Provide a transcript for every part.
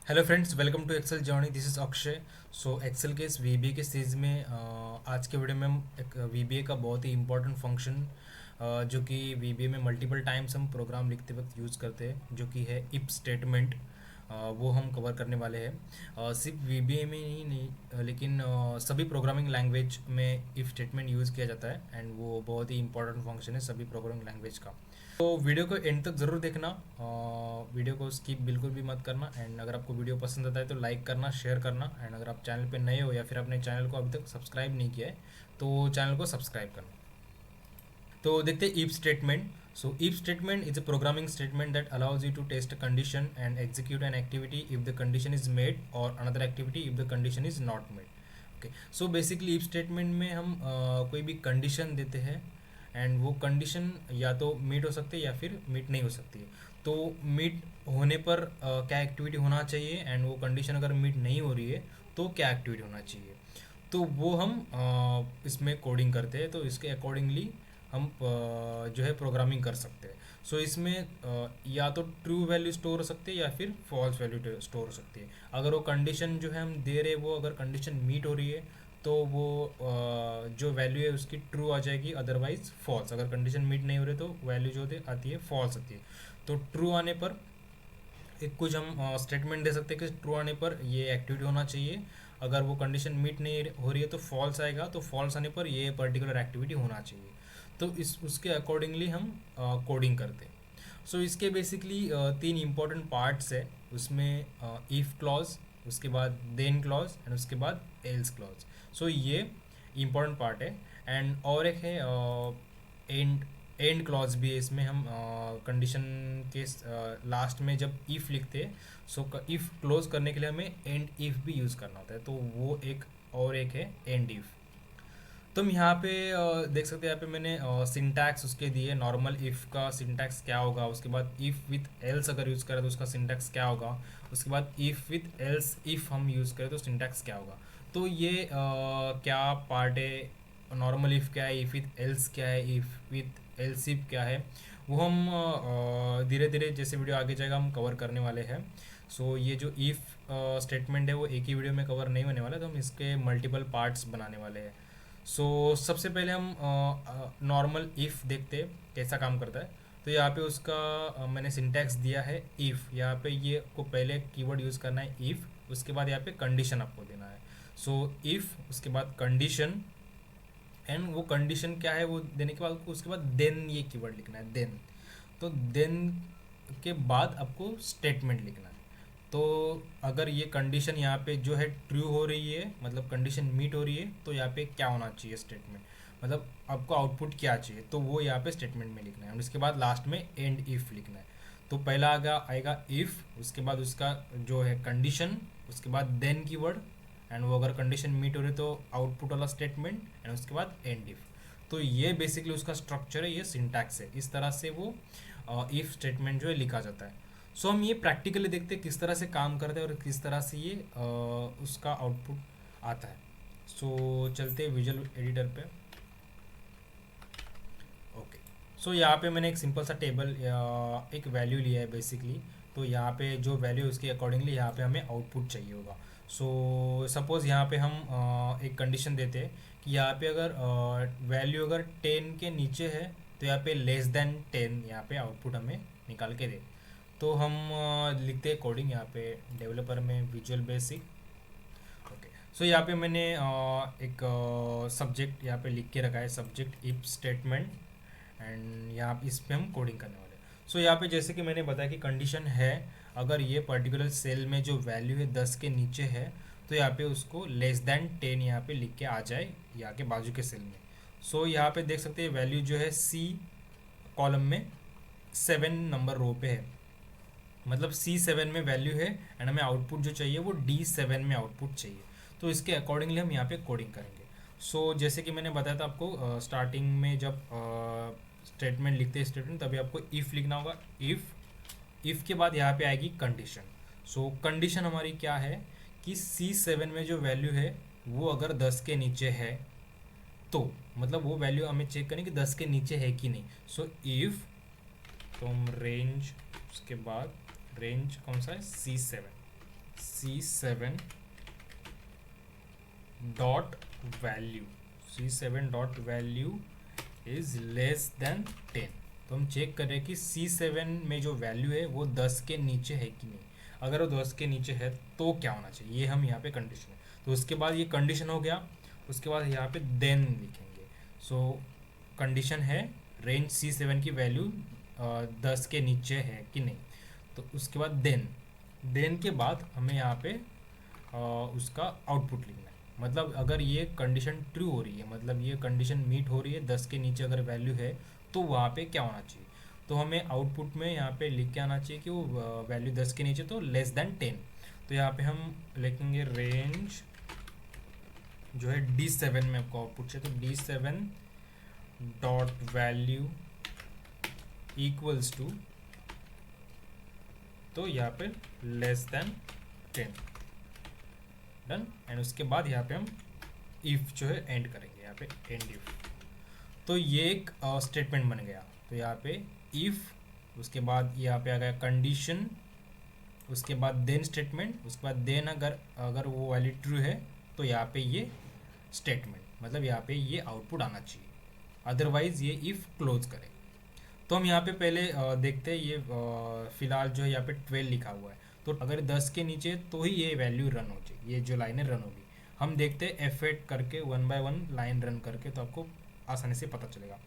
Hello friends, welcome to Excel journey. This is Akshay. So Excel के इस VBA के series में आज के वीडियो में हम एक वीबीए का बहुत ही इंपॉर्टेंट फंक्शन जो कि वीबीए में मल्टीपल टाइम्स हम प्रोग्राम लिखते वक्त यूज़ करते हैं, जो कि है इफ स्टेटमेंट। वो हम कवर करने वाले हैं। सिर्फ वीबीए में ही नहीं, लेकिन सभी प्रोग्रामिंग लैंग्वेज में इफ स्टेटमेंट यूज़ किया जाता है, एंड वो बहुत ही इंपॉर्टेंट फंक्शन है सभी प्रोग्रामिंग लैंग्वेज का। तो वीडियो को एंड तक ज़रूर देखना, वीडियो को स्किप बिल्कुल भी मत करना। एंड अगर आपको वीडियो पसंद आता है तो लाइक करना, शेयर करना। एंड अगर आप चैनल पे नए हो या फिर आपने चैनल को अभी तक सब्सक्राइब नहीं किया है तो चैनल को सब्सक्राइब करना। तो देखते हैं if statement. So if statement is a programming statement that allows you to test a condition and execute an activity if the condition is met, और another activity if the condition is not met. Okay, so basically if statement में हम कोई भी condition देते हैं, and वो condition या तो मीट हो सकती है या फिर मीट नहीं हो सकती है। तो मीट होने पर क्या एक्टिविटी होना चाहिए, एंड वो कंडीशन अगर मीट नहीं हो रही है तो क्या एक्टिविटी होना चाहिए। तो वो हम इसमें कोडिंग करते हैं, तो इसके अकॉर्डिंगली हम जो है प्रोग्रामिंग कर सकते हैं। सो इसमें या तो ट्रू वैल्यू स्टोर हो सकती है या फिर फॉल्स वैल्यू स्टोर हो सकती है। अगर वो कंडीशन जो है हम दे रहे हैं, वो अगर कंडीशन मीट हो रही है तो वो जो वैल्यू है उसकी ट्रू आ जाएगी, अदरवाइज फॉल्स। अगर कंडीशन मीट नहीं हो रही तो वैल्यू जो आती है फॉल्स आती है। तो ट्रू आने पर एक कुछ हम स्टेटमेंट दे सकते हैं कि ट्रू आने पर ये एक्टिविटी होना चाहिए। अगर वो कंडीशन मीट नहीं हो रही है तो फॉल्स आएगा, तो फॉल्स आने पर ये पर्टिकुलर एक्टिविटी होना चाहिए। तो इस उसके अकॉर्डिंगली हम कोडिंग करते हैं। सो इसके बेसिकली तीन इंपॉर्टेंट पार्ट्स है उसमें। इफ़ क्लॉज, उसके बाद देन क्लॉज, एंड उसके बाद एल्स क्लॉज। सो ये इंपॉर्टेंट पार्ट है। एंड और एक है एंड एंड क्लॉज भी है। इसमें हम कंडीशन के लास्ट में जब इफ़ लिखते हैं, सो इफ़ क्लोज करने के लिए हमें एंड इफ़ भी यूज़ करना होता है। तो वो एक और एक है एंड इफ़। तो हम यहाँ पे देख सकते हैं, यहाँ पे मैंने सिंटैक्स उसके दिए। नॉर्मल इफ़ का सिंटैक्स क्या होगा, उसके बाद इफ़ विथ एल्स अगर यूज़ करें तो उसका सिंटैक्स क्या होगा, उसके बाद इफ़ विथ एल्स इफ़ हम यूज़ करें तो सिंटैक्स क्या होगा। तो ये क्या पार्ट है, नॉर्मल इफ़ क्या है, इफ़ विथ एल्स क्या है, इफ़ विथ एल्स इफ क्या है, वो हम धीरे धीरे जैसे वीडियो आगे जाएगा हम कवर करने वाले हैं। सो ये जो इफ़ स्टेटमेंट है वो एक ही वीडियो में कवर नहीं होने वाला, तो हम इसके मल्टीपल पार्ट्स बनाने वाले हैं। सबसे पहले हम नॉर्मल इफ़ देखते हैं कैसा काम करता है। तो यहाँ पे उसका मैंने सिंटैक्स दिया है इफ़। यहाँ पे ये को पहले कीवर्ड यूज़ करना है इफ़, उसके बाद यहाँ पे कंडीशन आपको देना है। इफ़, उसके बाद कंडीशन, एंड वो कंडीशन क्या है वो देने के बाद आपको उसके बाद देन ये कीवर्ड लिखना है, देन। तो देन के बाद आपको स्टेटमेंट लिखना है। तो अगर ये कंडीशन यहाँ पे जो है ट्रू हो रही है, मतलब कंडीशन मीट हो रही है, तो यहाँ पे क्या होना चाहिए स्टेटमेंट, मतलब आपको आउटपुट क्या चाहिए, तो वो यहाँ पे स्टेटमेंट में लिखना है। और उसके बाद लास्ट में एंड इफ़ लिखना है। तो पहला आएगा इफ़, उसके बाद उसका जो है कंडीशन, उसके बाद देन कीवर्ड, एंड वो अगर कंडीशन मीट हो रही तो आउटपुट वाला स्टेटमेंट, एंड उसके बाद एंड इफ़। तो ये बेसिकली उसका स्ट्रक्चर है, ये सिंटैक्स है। इस तरह से वो इफ़ स्टेटमेंट जो है लिखा जाता है। हम ये प्रैक्टिकली देखते हैं किस तरह से काम करते हैं और किस तरह से ये उसका आउटपुट आता है। चलते हैं विजुअल एडिटर पे। ओके, यहाँ पे मैंने एक सिंपल सा टेबल या एक वैल्यू लिया है बेसिकली। तो यहाँ पे जो वैल्यू है उसके अकॉर्डिंगली यहाँ पे हमें आउटपुट चाहिए होगा। सपोज़ यहाँ पे हम एक कंडीशन देते हैं कि यहाँ पे अगर वैल्यू अगर 10 के नीचे है तो यहाँ पे लेस देन 10 यहाँ पे आउटपुट हमें निकाल के दे। तो हम लिखते हैं कोडिंग यहाँ पे डेवलपर में विजुअल बेसिक। ओके, यहाँ पे मैंने एक सब्जेक्ट यहाँ पे लिख के रखा है, सब्जेक्ट इफ स्टेटमेंट। एंड यहाँ इस पे हम कोडिंग करने वाले हैं। यहाँ पे जैसे कि मैंने बताया कि कंडीशन है, अगर ये पर्टिकुलर सेल में जो वैल्यू है 10 के नीचे है तो यहाँ पे उसको लेस देन 10 यहाँ पे लिख के आ जाए यहाँ के बाजू के सेल में। यहाँ पे देख सकते हैं वैल्यू जो है सी कॉलम में 7 नंबर रो पे है, मतलब C7 में वैल्यू है, एंड हमें आउटपुट जो चाहिए वो D7 में आउटपुट चाहिए। तो इसके अकॉर्डिंगली हम यहाँ पे कोडिंग करेंगे। जैसे कि मैंने बताया था आपको स्टार्टिंग में जब स्टेटमेंट लिखते हैं स्टेटमेंट, तभी आपको इफ़ लिखना होगा। इफ़ के बाद यहाँ पे आएगी कंडीशन। कंडीशन हमारी क्या है कि C7 में जो वैल्यू है वो अगर 10 के नीचे है तो, मतलब वो वैल्यू हमें चेक करें कि 10 के नीचे है कि नहीं। इफ़ फ्रॉम रेंज, उसके बाद रेंज कौन सा है C7, C7 dot value, C7 dot value is less than 10। तो हम चेक कर रहे हैं कि C7 में जो वैल्यू है वो 10 के नीचे है कि नहीं। अगर वो 10 के नीचे है तो क्या होना चाहिए, ये हम यहाँ पे कंडीशन है। तो उसके बाद ये कंडीशन हो गया, उसके बाद यहाँ पे देन लिखेंगे। सो कंडीशन है रेंज C7 की वैल्यू 10 के नीचे है कि नहीं। तो उसके बाद देन के बाद हमें यहाँ पे उसका आउटपुट लिखना है। मतलब अगर ये कंडीशन ट्रू हो रही है, मतलब ये कंडीशन मीट हो रही है, 10 के नीचे अगर वैल्यू है तो वहाँ पे क्या होना चाहिए। तो हमें आउटपुट में यहाँ पे लिख के आना चाहिए कि वो वैल्यू 10 के नीचे तो लेस देन 10। तो यहाँ पे हम लिखेंगे रेंज जो है D7 में आपको आउटपुट चाहिए, तो D7 dot value equals to, तो यहाँ पे लेस देन 10 डन। एंड उसके बाद यहाँ पे हम इफ जो है एंड करेंगे, यहाँ पे एंड इफ। तो ये एक स्टेटमेंट बन गया। तो यहाँ पे इफ, उसके बाद यहाँ पे आ गया कंडीशन, उसके बाद देन स्टेटमेंट, उसके बाद देन अगर वो वैल्यू ट्रू है तो यहाँ पे ये स्टेटमेंट, मतलब यहाँ पे ये आउटपुट आना चाहिए, अदरवाइज ये इफ क्लोज करे। तो हम यहाँ पे पहले देखते हैं, ये फिलहाल जो है यहाँ पे 12 लिखा हुआ है। तो अगर 10 के नीचे तो ही ये वैल्यू रन हो जाएगी, ये जो लाइनें रन होगी। हम देखते हैं F8 करके 1 बाय 1 लाइन रन करके, तो आपको आसानी से पता चलेगा।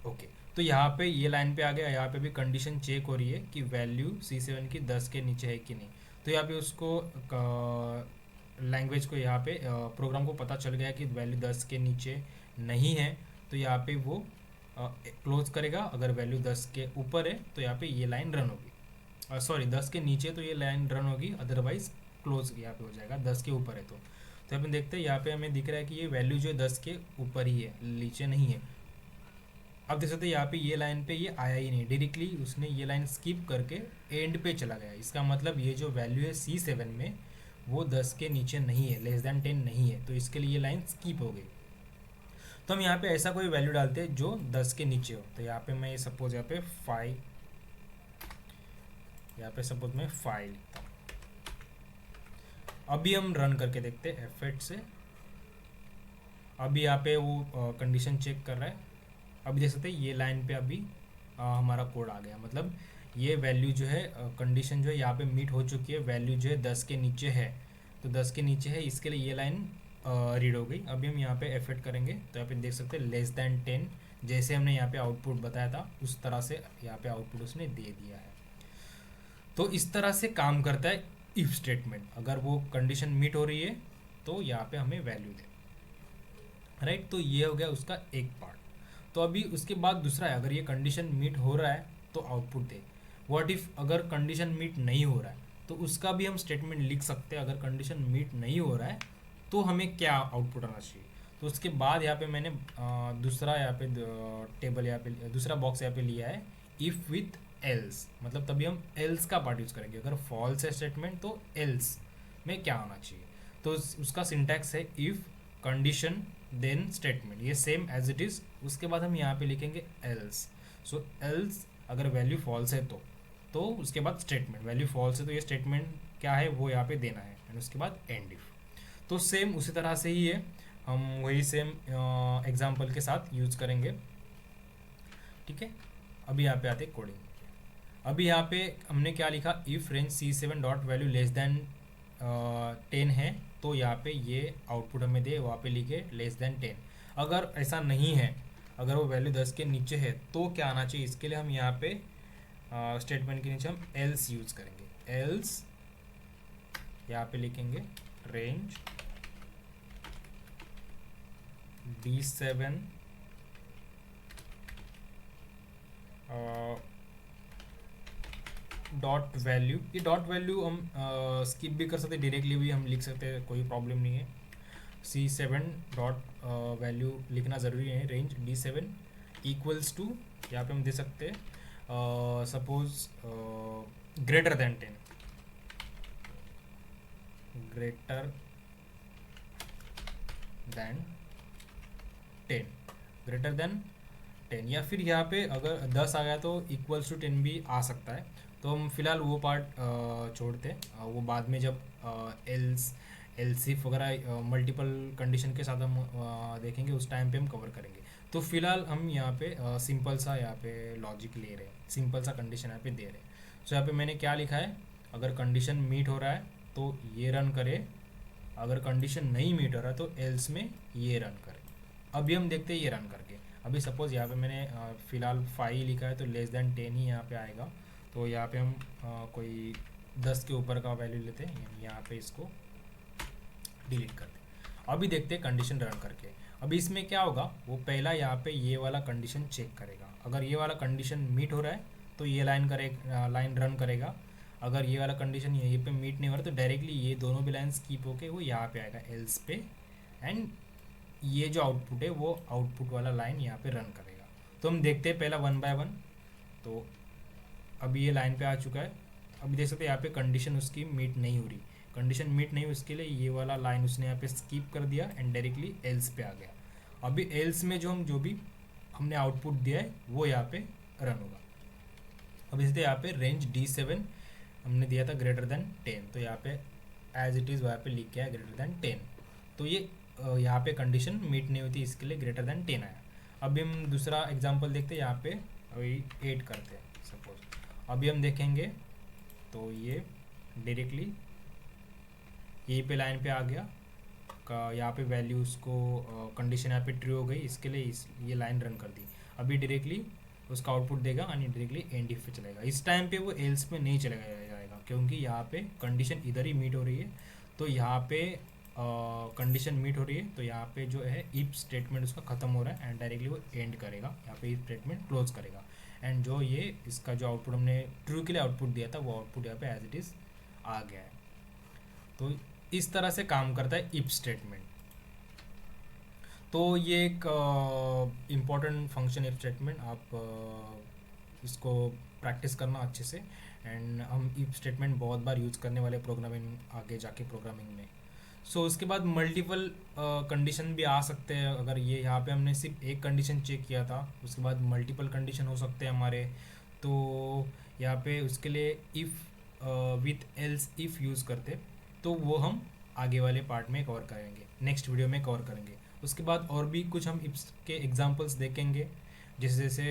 ओके, तो यहाँ पे ये लाइन पे आ गया, यहाँ पे भी कंडीशन चेक हो रही है कि वैल्यू C7 की 10 के नीचे है कि नहीं। तो यहाँ पे उसको लैंग्वेज को, यहाँ पे प्रोग्राम को पता चल गया कि वैल्यू 10 के नीचे नहीं है, तो यहाँ पे वो क्लोज करेगा। अगर वैल्यू 10 के ऊपर है तो यहाँ पे ये लाइन रन होगी, सॉरी 10 के नीचे तो ये लाइन रन होगी, अदरवाइज क्लोज यहाँ पे हो जाएगा 10 के ऊपर है तो अपन देखते हैं यहाँ पे हमें दिख रहा है कि ये वैल्यू जो है 10 के ऊपर ही है, नीचे नहीं है। अब देख सकते हैं यहाँ पे ये लाइन पे ये आया ही नहीं, डायरेक्टली उसने ये लाइन स्किप करके एंड पे चला गया। इसका मतलब ये जो वैल्यू है C7 में वो 10 के नीचे नहीं है, लेस देन 10 नहीं है, तो इसके लिए ये लाइन स्किप हो गई। तो हम यहाँ पे ऐसा कोई वैल्यू डालते हैं जो 10 के नीचे हो। तो यहाँ पे मैं सपोज यहाँ पे 5, यहाँ पे सपोज मैं 5 लिखता हूँ। अभी हम रन करके देखते हैं F8 से। अभी यहाँ पे वो कंडीशन चेक कर रहा है। अभी देख सकते हैं ये लाइन पे अभी हमारा कोड आ गया, मतलब ये वैल्यू जो है कंडीशन जो है यहाँ पे मीट हो चुकी है। वैल्यू जो है 10 के नीचे है, तो 10 के नीचे है, इसके लिए ये लाइन रीड हो गई। अभी हम यहाँ पे F8 करेंगे तो यहाँ पे देख सकते हैं लेस दैन 10, जैसे हमने यहाँ पे आउटपुट बताया था उस तरह से यहाँ पे आउटपुट उसने दे दिया है। तो इस तरह से काम करता है इफ स्टेटमेंट। अगर वो कंडीशन मीट हो रही है तो यहाँ पे हमें वैल्यू दे, राइट। तो ये हो गया उसका एक पार्ट। तो अभी उसके बाद दूसरा है, अगर ये कंडीशन मीट हो रहा है तो आउटपुट दे। व्हाट इफ अगर कंडीशन मीट नहीं हो रहा है, तो उसका भी हम स्टेटमेंट लिख सकते हैं। अगर कंडीशन मीट नहीं हो रहा है तो हमें क्या आउटपुट आना चाहिए। तो उसके बाद यहाँ पे मैंने दूसरा यहाँ पे टेबल, यहाँ पे दूसरा बॉक्स यहाँ पे लिया है इफ़ विथ एल्स, मतलब तभी हम एल्स का पार्ट यूज़ करेंगे। अगर फॉल्स है स्टेटमेंट तो एल्स में क्या आना चाहिए। तो उसका सिंटैक्स है इफ़ कंडीशन देन स्टेटमेंट, ये सेम एज इट इज़। उसके बाद हम यहाँ पे लिखेंगे एल्स। सो एल्स अगर वैल्यू फॉल्स है तो उसके बाद स्टेटमेंट, वैल्यू फॉल्स है तो ये स्टेटमेंट क्या है वो यहाँ पे देना है, एंड उसके बाद एंड इफ। तो सेम उसी तरह से ही है, हम वही सेम एग्जाम्पल के साथ यूज करेंगे, ठीक है। अभी यहाँ पे आते कोडिंग। अभी यहाँ पे हमने क्या लिखा, if range C7 dot value less than 10 है तो यहाँ पे ये आउटपुट हमें दे, वहाँ पे लिखे लेस देन 10। अगर ऐसा नहीं है, अगर वो वैल्यू 10 के नीचे है तो क्या आना चाहिए। इसके लिए हम यहाँ पे स्टेटमेंट के नीचे हम एल्स यूज करेंगे। एल्स यहाँ पे लिखेंगे रेंज D7 डॉट वैल्यू। ये डॉट वैल्यू हम स्किप भी कर सकते हैं, डायरेक्टली भी हम लिख सकते हैं, कोई प्रॉब्लम नहीं है। C7 डॉट वैल्यू लिखना ज़रूरी है। रेंज D7 इक्वल्स टू, यहाँ पे हम दे सकते हैं suppose greater than 10, greater than 10, greater than 10। या फिर यहाँ पे अगर 10 आ गया तो इक्वल्स टू 10 भी आ सकता है। तो हम फिलहाल वो पार्ट छोड़ते हैं, वो बाद में जब एल्स एल्सिफ वगैरह मल्टीपल कंडीशन के साथ हम देखेंगे, उस टाइम पे हम कवर करेंगे। तो फिलहाल हम यहाँ पे सिंपल सा यहाँ पे लॉजिक ले रहे हैं, सिंपल सा कंडीशन यहाँ पे दे रहे हैं। सो यहाँ पे मैंने क्या लिखा है, अगर कंडीशन मीट हो रहा है तो ये रन करे, अगर कंडीशन नहीं मीट हो रहा है तो एल्स में ये रन करे। अभी हम देखते हैं ये रन करके। अभी सपोज़ यहाँ पे मैंने फ़िलहाल 5 लिखा है तो लेस दैन 10 ही यहाँ पे आएगा। तो यहाँ पे हम कोई 10 के ऊपर का वैल्यू लेते हैं, यानी यहाँ पे इसको डिलीट कर दें। अभी देखते हैं कंडीशन रन करके। अभी इसमें क्या होगा, वो पहला यहाँ पे ये वाला कंडीशन चेक करेगा। अगर ये वाला कंडीशन मीट हो रहा है तो ये लाइन रन करेगा। अगर ये वाला कंडीशन यहीं पे मीट नहीं हो रहा तो डायरेक्टली ये दोनों भी लाइन स्किप होके वो यहाँ पे आएगा एल्स पे, एंड ये जो आउटपुट है वो आउटपुट वाला लाइन यहाँ पे रन करेगा। तो हम देखते हैं पहला 1 बाय 1। तो अभी ये लाइन पे आ चुका है। अभी देख सकते हैं यहाँ पे कंडीशन उसकी मीट नहीं हो रही, कंडीशन मीट नहीं हुई, उसके लिए ये वाला लाइन उसने यहाँ पे स्किप कर दिया एंड डायरेक्टली एल्स पे आ गया। अभी एल्स में जो भी हमने आउटपुट दिया है वो यहाँ पे रन होगा। अब इसलिए यहाँ पे रेंज D7 हमने दिया था ग्रेटर देन 10, तो यहाँ पे एज इट इज़ वहाँ पे लिख के आया ग्रेटर देन 10। तो ये यहाँ पे कंडीशन मीट नहीं होती, इसके लिए ग्रेटर देन 10 आया। अभी हम दूसरा एग्जांपल देखते हैं, यहाँ पे अभी 8 करते हैं सपोज। अभी हम देखेंगे तो ये डायरेक्टली यहीं पे लाइन पे आ गया का, यहाँ पे वैल्यू उसको कंडीशन यहाँ पे ट्रू हो गई, इसके लिए ये लाइन रन कर दी। अभी डायरेक्टली उसका आउटपुट देगा यानी डायरेक्टली एंड इफ पे चलेगा। इस टाइम पे वो एल्स में नहीं चलेगा जाएगा क्योंकि यहाँ पे कंडीशन इधर ही मीट हो रही है। तो यहाँ पे कंडीशन मीट हो रही है तो यहाँ पे जो है इफ स्टेटमेंट उसका ख़त्म हो रहा है एंड डायरेक्टली वो एंड करेगा, यहाँ पे इफ स्टेटमेंट क्लोज करेगा। एंड जो ये इसका जो आउटपुट हमने ट्रू के लिए आउटपुट दिया था वो आउटपुट यहाँ पे एज इट इज़ आ गया है। तो इस तरह से काम करता है इफ स्टेटमेंट। तो ये एक इम्पॉर्टेंट फंक्शन इफ स्टेटमेंट, आप इसको प्रैक्टिस करना अच्छे से। एंड हम इफ स्टेटमेंट बहुत बार यूज़ करने वाले प्रोग्रामिंग, आगे जाके प्रोग्रामिंग में। सो उसके बाद मल्टीपल कंडीशन भी आ सकते हैं। अगर ये यहाँ पे हमने सिर्फ एक कंडीशन चेक किया था, उसके बाद मल्टीपल कंडीशन हो सकते हैं हमारे। तो यहाँ पे उसके लिए if with else if use करते, तो वो हम आगे वाले पार्ट में कवर करेंगे, नेक्स्ट वीडियो में कवर करेंगे। उसके बाद और भी कुछ हम इफ्स के एग्जांपल्स देखेंगे, जैसे जैसे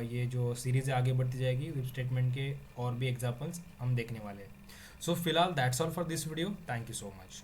ये जो सीरीज़ आगे बढ़ती जाएगी इफ स्टेटमेंट के और भी एग्जांपल्स हम देखने वाले हैं। सो फिलहाल that's all for this video. Thank you so much.